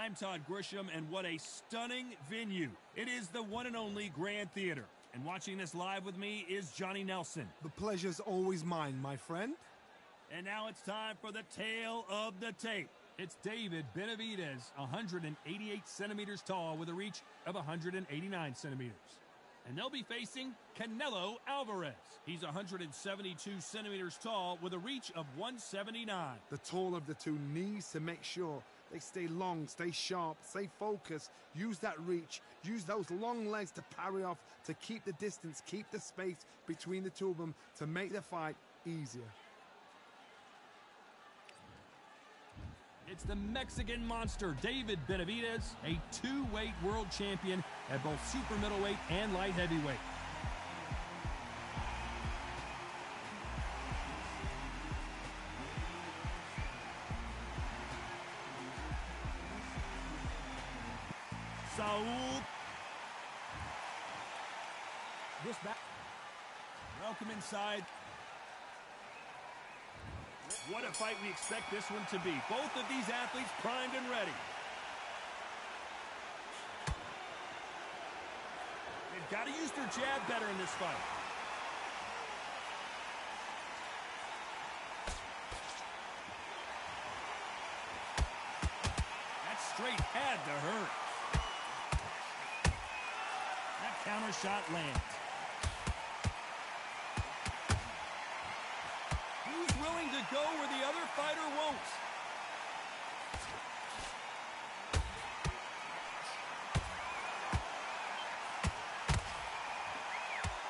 I'm Todd Grisham, and what a stunning venue. It is the one and only Grand Theater. And watching this live with me is Johnny Nelson. The pleasure's always mine, my friend. And now it's time for the tale of the tape. It's David Benavidez, 188 centimeters tall with a reach of 189 centimeters. And they'll be facing Canelo Alvarez. He's 172 centimeters tall with a reach of 179. The taller of the two needs to make sure they stay long, stay sharp, stay focused, use that reach, use those long legs to parry off, to keep the distance, keep the space between the two of them to make the fight easier. It's the Mexican monster, David Benavidez, a two-weight world champion at both super middleweight and light heavyweight. Saul. This back. Welcome inside. What a fight we expect this one to be. Both of these athletes primed and ready. They've got to use their jab better in this fight. That straight had to hurt. That counter shot lands. Who's willing to go where the other fighter won't?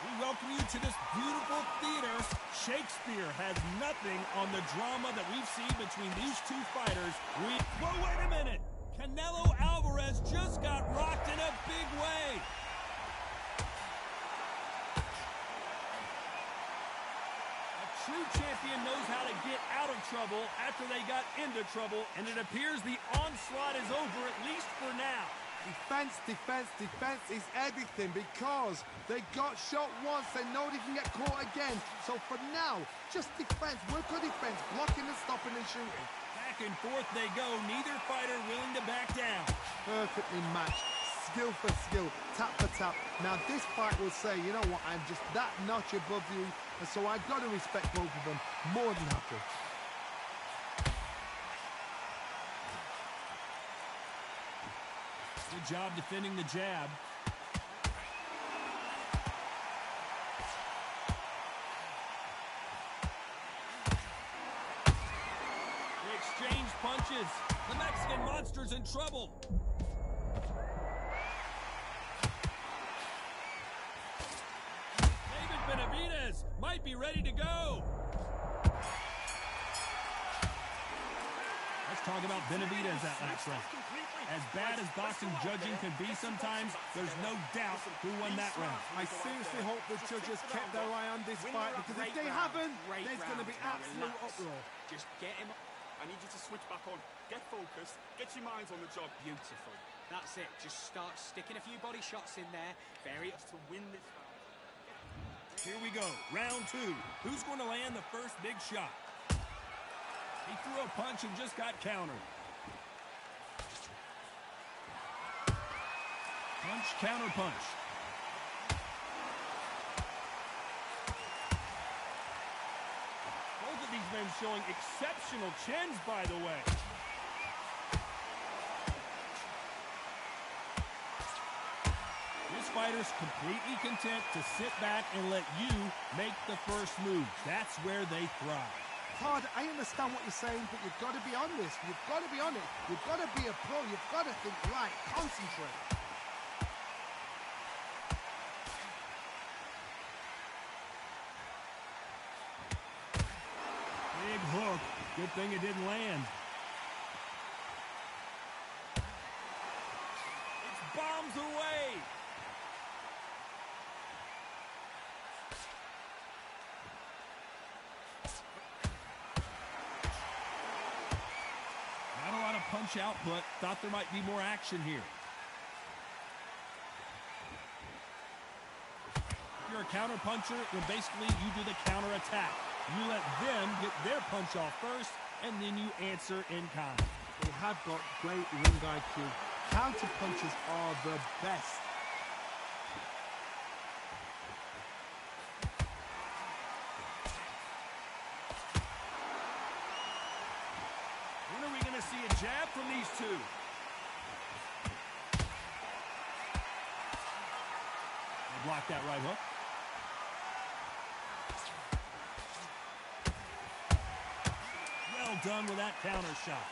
We welcome you to this beautiful theater. Shakespeare has nothing on the drama that we've seen between these two fighters. Whoa, wait a minute! Canelo Alvarez just got rocked in a big way. True champion knows how to get out of trouble after they got into trouble, and it appears the onslaught is over, at least for now. Defense, defense, defense is everything because they got shot once, they know they can get caught again. So for now, just defense, work on defense, blocking and stopping and shooting. Back and forth they go, neither fighter willing to back down. Perfectly matched, skill for skill, tap for tap. Now this fight will say, you know what, I'm just that notch above you, and so I've got to respect both of them more than happy. Good job defending the jab. They exchange punches. The Mexican monster's in trouble. David Benavidez might be ready to go. Let's talk about Benavidez that last round. As bad as boxing judging can be sometimes, there's no doubt who won that round. I seriously hope the judges kept their eye on this fight, because if they haven't, there's going to be absolute uproar. Just get him. I need you to switch back on. Get focused. Get your minds on the job. Beautiful. That's it. Just start sticking a few body shots in there. Very up to win this fight. Here we go. Round two. Who's going to land the first big shot? He threw a punch and just got countered. Punch, counter punch. Both of these men showing exceptional chins, by the way. This fighter's completely content to sit back and let you make the first move. That's where they thrive. Todd, I understand what you're saying, but you've got to be honest. You've got to be on it. You've got to be a pro. You've got to think right. Concentrate. Big hook. Good thing it didn't land. It's bombs away. Not a lot of punch output. Thought there might be more action here. If you're a counter puncher, then basically you do the counter attack. You let them get their punch off first, and then you answer in kind. They have got great ring IQ. Counter punches are the best. When are we going to see a jab from these two? They block that right hook. Well done with that counter shot.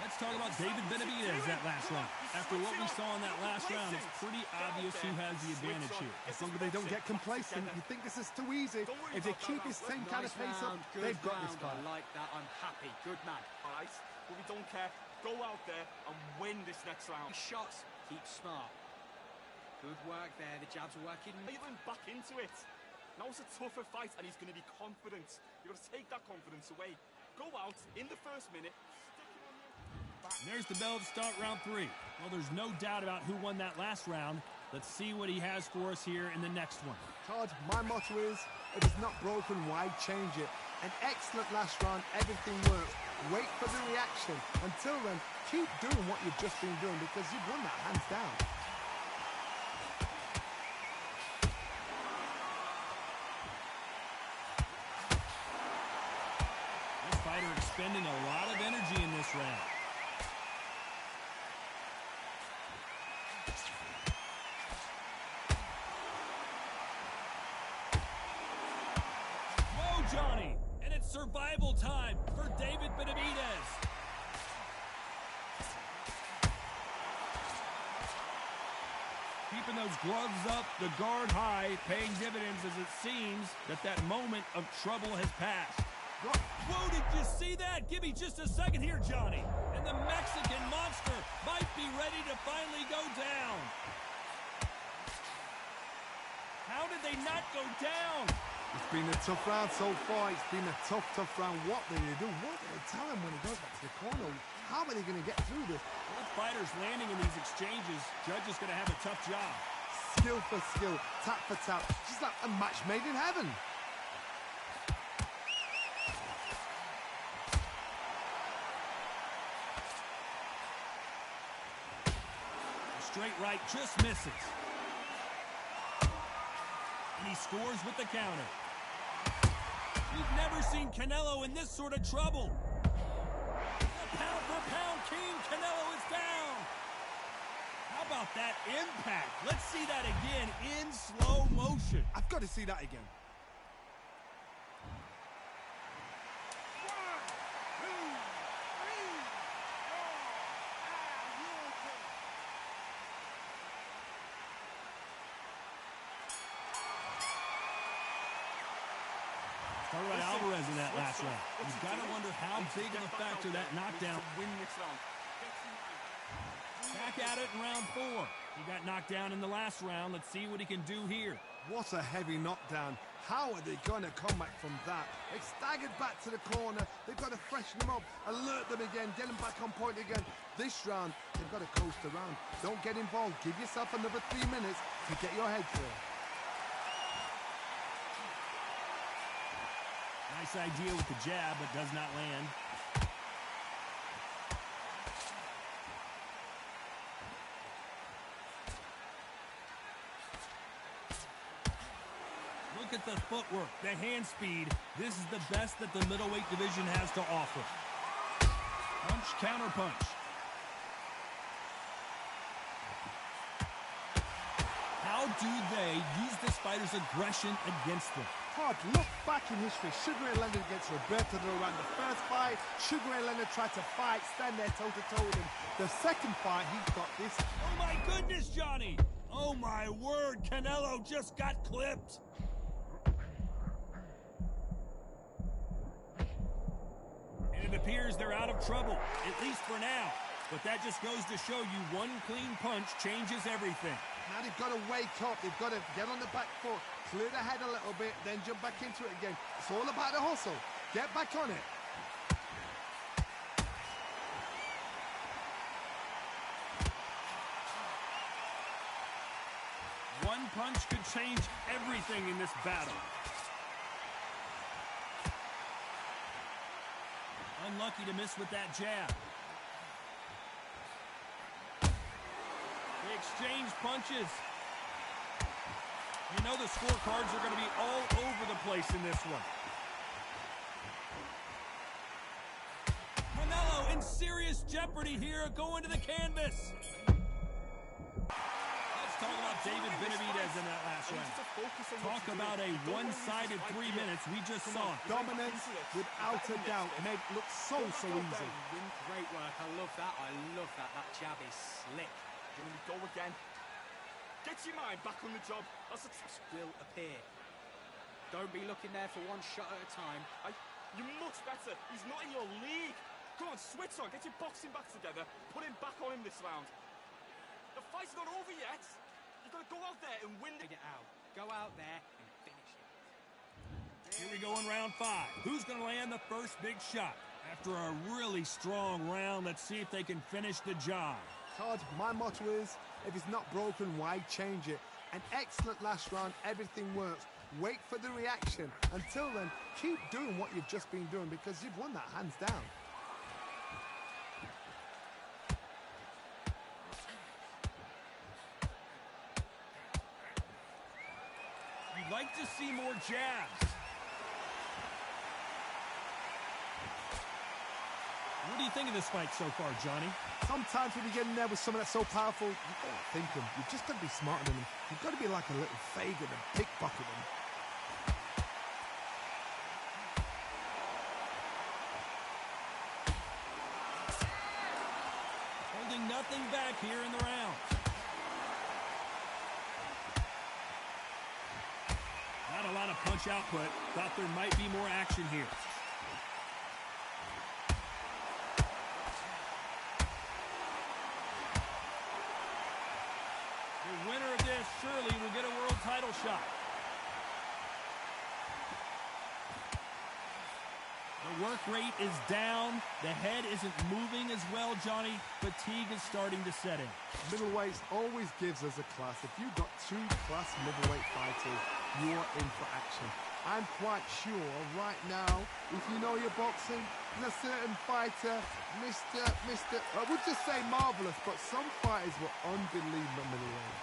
Let's talk about David Benavidez that last round. After what we saw in that last round, it's pretty obvious who has the advantage here. As long as they don't get complacent, you think this is too easy. If they keep this same kind of pace up, they've got this fight. I like that. I'm happy. Good man. All right, but we don't care. Go out there and win this next round. Shots. Keep smart. Good work there. The jabs are working. Even back into it. Now it's a tougher fight, and he's going to be confident. You've got to take that confidence away. Go out in the first minute. There's the bell to start round 3. Well, there's no doubt about who won that last round. Let's see what he has for us here in the next one. Todd, my motto is, if it's not broken, why change it? An excellent last round, everything works. Wait for the reaction. Until then, keep doing what you've just been doing because you've won that hands down. This fighter expending a lot of energy in this round. Johnny, and it's survival time for David Benavidez. Keeping those gloves up, the guard high, paying dividends as it seems that moment of trouble has passed. Whoa, did you see that? Give me just a second here, Johnny. And the Mexican monster might be ready to finally go down. How did they not go down? It's been a tough round so far. It's been a tough round. What do they do? What do they tell him when he goes back to the corner? How are they going to get through this? Both fighters landing in these exchanges. Judge is going to have a tough job. Skill for skill, tap for tap. Just like a match made in heaven. A straight right just misses. And he scores with the counter. We've never seen Canelo in this sort of trouble. The pound-for-pound king, Canelo is down. How about that impact? Let's see that again in slow motion. I've got to see that again. Talk about Alvarez in that last round. You've got to wonder how big of a factor that knockdown. Win this round. Back at it in round 4. He got knocked down in the last round. Let's see what he can do here. What a heavy knockdown. How are they going to come back from that? They staggered back to the corner. They've got to freshen them up, alert them again, get them back on point again. This round, they've got to coast around. Don't get involved. Give yourself another 3 minutes to get your head clear. Nice idea with the jab, but does not land. Look at the footwork, the hand speed. This is the best that the middleweight division has to offer. Punch, counter punch. How do they use this fighter's aggression against them? Todd, look back in history. Sugar Ray Leonard against Roberto Duran. The first fight, Sugar Ray Leonard tried to fight, stand there toe-to-toe with him. The second fight, he got this. Oh my goodness, Johnny! Oh my word, Canelo just got clipped. And it appears they're out of trouble, at least for now. But that just goes to show you one clean punch changes everything. Now they've got to wake up. They've got to get on the back foot, clear the head a little bit, then jump back into it again. It's all about the hustle. Get back on it. punch could change everything in this battle. Unlucky to miss with that jab. They exchange punches. You know the scorecards are going to be all over the place in this one. Canelo in serious jeopardy here, going to the canvas. Let's talk about David Benavidez in that last round. Talk about a one-sided 3 minutes we just saw. Dominance, without a doubt, made it look so easy. Great work. I love that. I love that. That jab is slick. Here we go again. Get your mind back on the job. That's a will appear. Don't be looking there for one shot at a time. You're much better. He's not in your league. Come on, switch on. Get your boxing back together. Put him back on him this round. The fight's not over yet. You've got to go out there and win it. Go out there and finish it. Here we go in round 5. Who's going to land the first big shot? After a really strong round, let's see if they can finish the job. Todd, my motto is, if it's not broken, why change it? An excellent last round, everything works. Wait for the reaction. Until then, keep doing what you've just been doing because you've won that hands down. You'd like to see more jabs. What do you think of this fight so far, Johnny? Sometimes when you get in there with someone that's so powerful, you've got to think him. You've just got to be smarter than him. You've got to be like a little Fagan and pickpocket him. Holding nothing back here in the round. Not a lot of punch output. Thought there might be more action here. The winner of this surely will get a world title shot. The work rate is down. The head isn't moving as well, Johnny. Fatigue is starting to set in. Middleweights always gives us a class. If you've got 2 class middleweight fighters, you're in for action. I'm quite sure right now, if you know your boxing, there's a certain fighter, I would just say marvelous, but some fighters were unbelievable middleweight.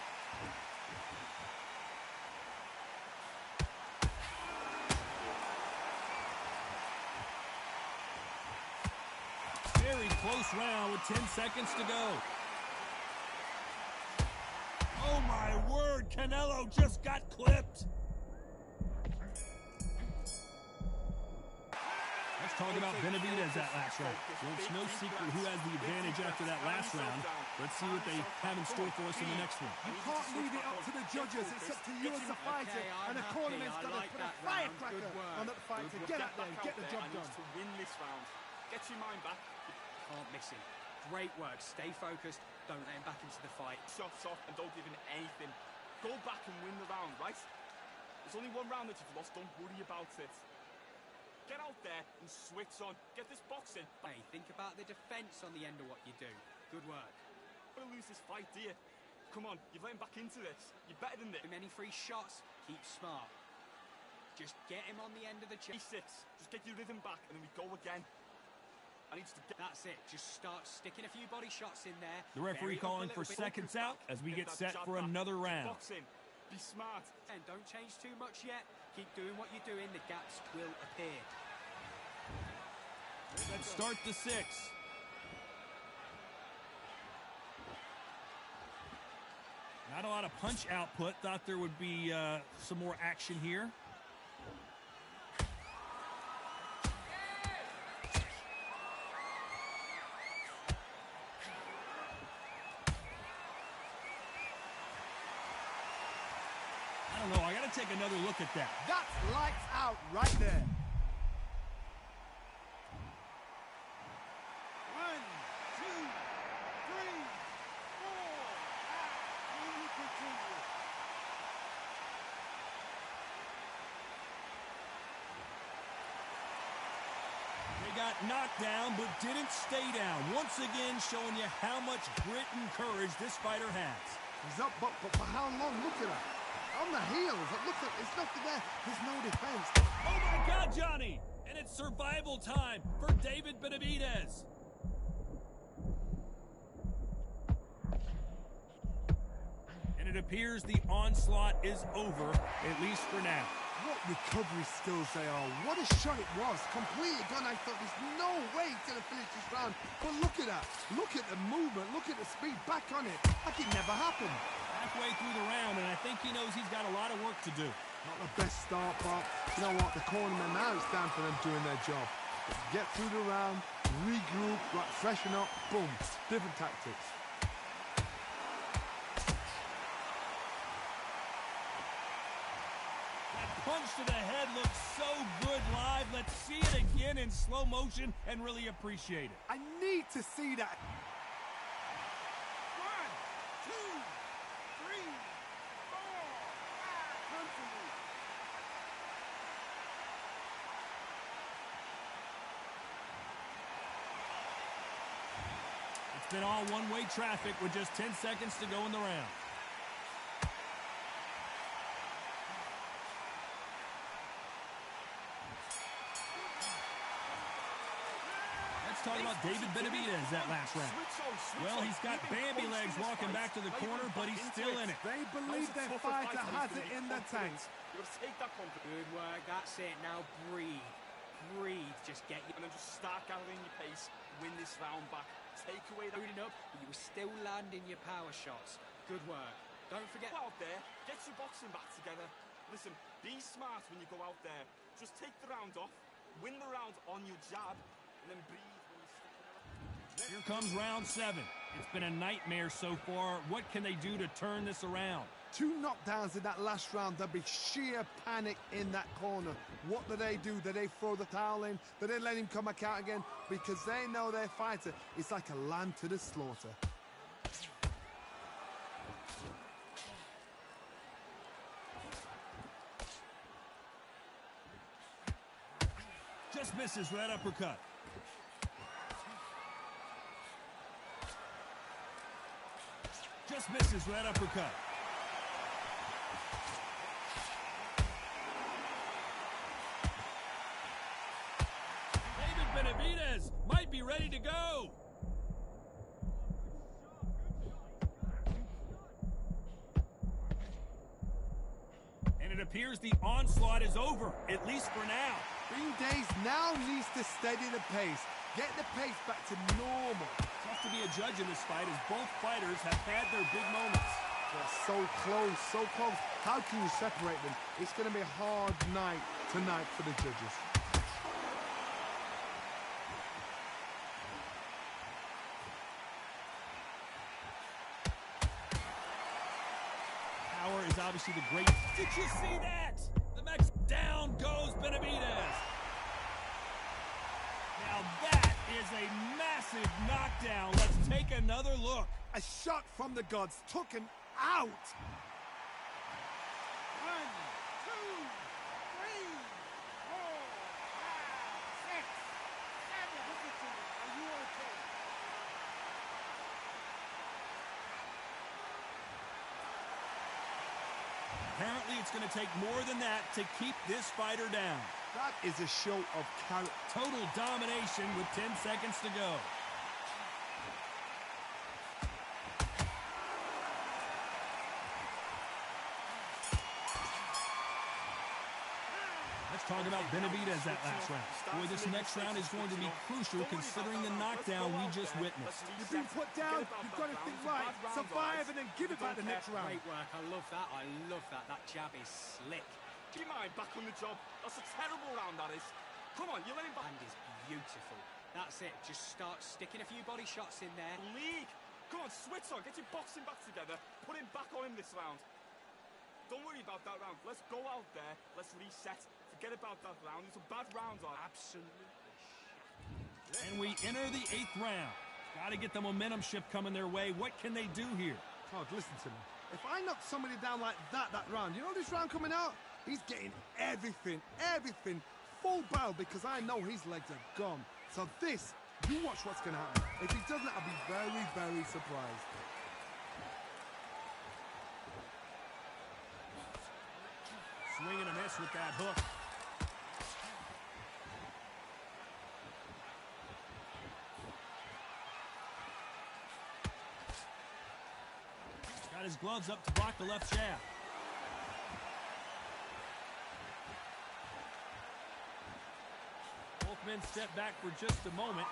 Very close round with 10 seconds to go. Oh my word, Canelo just got clipped. Let's talk about Benavidez that last round. Well, it's no secret who has the advantage after that last round. Let's see what they have in store for us in the next one. You can't leave it up to the judges. It's up to you as a fighter. And the cornerman's got to put a firecracker on that fight to get out there and get the job done. To win this round. Get your mind back. Can't miss him. Great work. Stay focused. Don't let him back into the fight. Shots off and don't give him anything. Go back and win the round, right? There's only one round that you've lost. Don't worry about it. Get out there and switch on. Get this boxing. Hey, think about the defense on the end of what you do. Good work. You're gonna lose this fight, dear. Come on, you've let him back into this. You're better than this. Too many free shots. Keep smart. Just get him on the end of the jab. Just get your rhythm back and then we go again. I need to get... That's it. Just start sticking a few body shots in there. The referee calling for seconds out as we get set for another round. Boxing. Be smart. And don't change too much yet. Keep doing what you're doing. The gaps will appear. Let's start the 6. Not a lot of punch output. Thought there would be some more action here. I don't know. I got to take another look at that. That's lights out right there. 1, 2, 3, 4. And we continue. They got knocked down, but didn't stay down. Once again, showing you how much grit and courage this fighter has. He's up, but for how long? Look at that. on the heels. Look, there's nothing there. There's no defense. Oh my God, Johnny! And it's survival time for David Benavidez. And it appears the onslaught is over, at least for now. What recovery skills they are. What a shot it was. Completely gone. I thought there's no way he's going to finish this round. But look at that. Look at the movement. Look at the speed. Back on it. Like it never happened. Halfway through the round, and I think he knows he's got a lot of work to do. Not the best start, but you know what? The cornermen, now it's time for them doing their job. Get through the round, regroup, right, freshen up, boom. Different tactics. Punch to the head looks so good live. Let's see it again in slow motion and really appreciate it. I need to see that. 1, 2, 3, 4, 5. Run for me. It's been all one-way traffic with just 10 seconds to go in the round. Talk about David Benavidez that last round. Well, he's got Bambi legs walking back to the corner, but he's still in it. They believe their fighter has it in the tank. Good work, that's it. Now breathe. Breathe, just get you. And then just start gathering your pace, win this round back, take away that... Loading up, but you were still landing your power shots. Good work. Don't forget... Go out there, get your boxing back together. Listen, be smart when you go out there. Just take the round off, win the round on your jab, and then breathe. Here comes round 7. It's been a nightmare so far. What can they do to turn this around? 2 knockdowns in that last round. There'll be sheer panic in that corner. What do? Do they throw the towel in? Do they let him come back out again? Because they know their fighter is like a lamb to the slaughter. Just misses with that uppercut. Just misses with that uppercut. David Benavidez might be ready to go. And it appears the onslaught is over, at least for now. Green Days now needs to steady the pace. Get the pace back to normal. Tough to be a judge in this fight as both fighters have had their big moments. They're so close, so close. How can you separate them? It's going to be a hard night tonight for the judges. Power is obviously the great... Did you see that? The max down goes Benavidez. Now that is a massive knockdown. Let's take another look. A shot from the gods took him out. 1, 2, 3, 4, 5, 6, 7. Listen to me. Are you okay? Apparently, it's going to take more than that to keep this fighter down. That is a show of character. Total domination with 10 seconds to go. Let's talk about Benavidez that last round. Boy, this next round is going to be crucial considering the knockdown we just witnessed. You've been put down, you've got to think right, survive and then give it back the next round. Great work, I love that, That jab is slick. Do you mind back on the job? That's a terrible round, that is. Come on, you let him back. And is beautiful. That's it, just start sticking a few body shots in there. League! Come on, switch on, get your boxing back together. Put him back on him this round. Don't worry about that round. Let's go out there, let's reset. Forget about that round. It's a bad round, Absolutely. And we enter the 8th round. Got to get the momentum shift coming their way. What can they do here? Todd, listen to me. If I knock somebody down like that round, you know this round coming out? He's getting everything, full barrel because I know his legs are gone. So this, you watch what's going to happen. If he doesn't, I'll be very, very surprised. Swing and a miss with that hook. Got his gloves up to block the left jab. Both men step back for just a moment.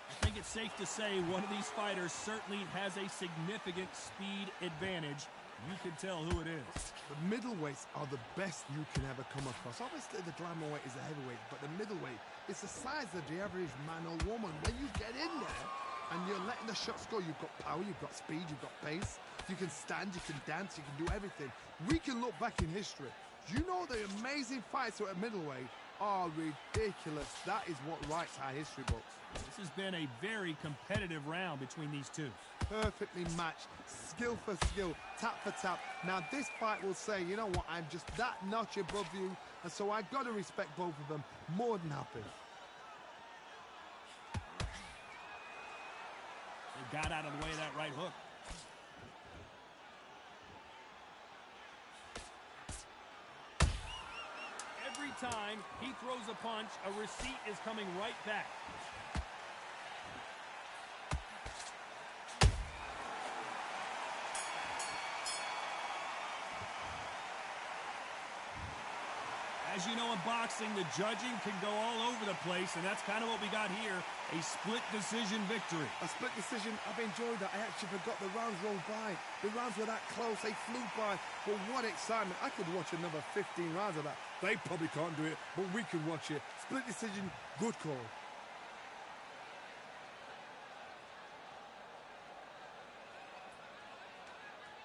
I think it's safe to say one of these fighters certainly has a significant speed advantage. You can tell who it is. The middleweights are the best you can ever come across. Obviously, the glamour weight is a heavyweight, but the middleweight is the size of the average man or woman. When you get in there and you're letting the shots go, you've got power, you've got speed, you've got pace. You can stand, you can dance, you can do everything. We can look back in history. You know the amazing fights at middleweight are ridiculous. That is what writes our history books. This has been a very competitive round between these two. Perfectly matched, skill for skill, tap for tap. Now this fight will say, you know what, I'm just that notch above you, and so I've got to respect both of them. More than happy. They got out of the way of that right hook. Every time he throws a punch, a receipt is coming right back. As you know, in boxing, the judging can go all over the place, and that's kind of what we got here, a split decision victory. A split decision, I've enjoyed that. I actually forgot the rounds rolled by. The rounds were that close, they flew by. But what excitement. I could watch another 15 rounds of that. They probably can't do it, but we can watch it. Split decision, good call.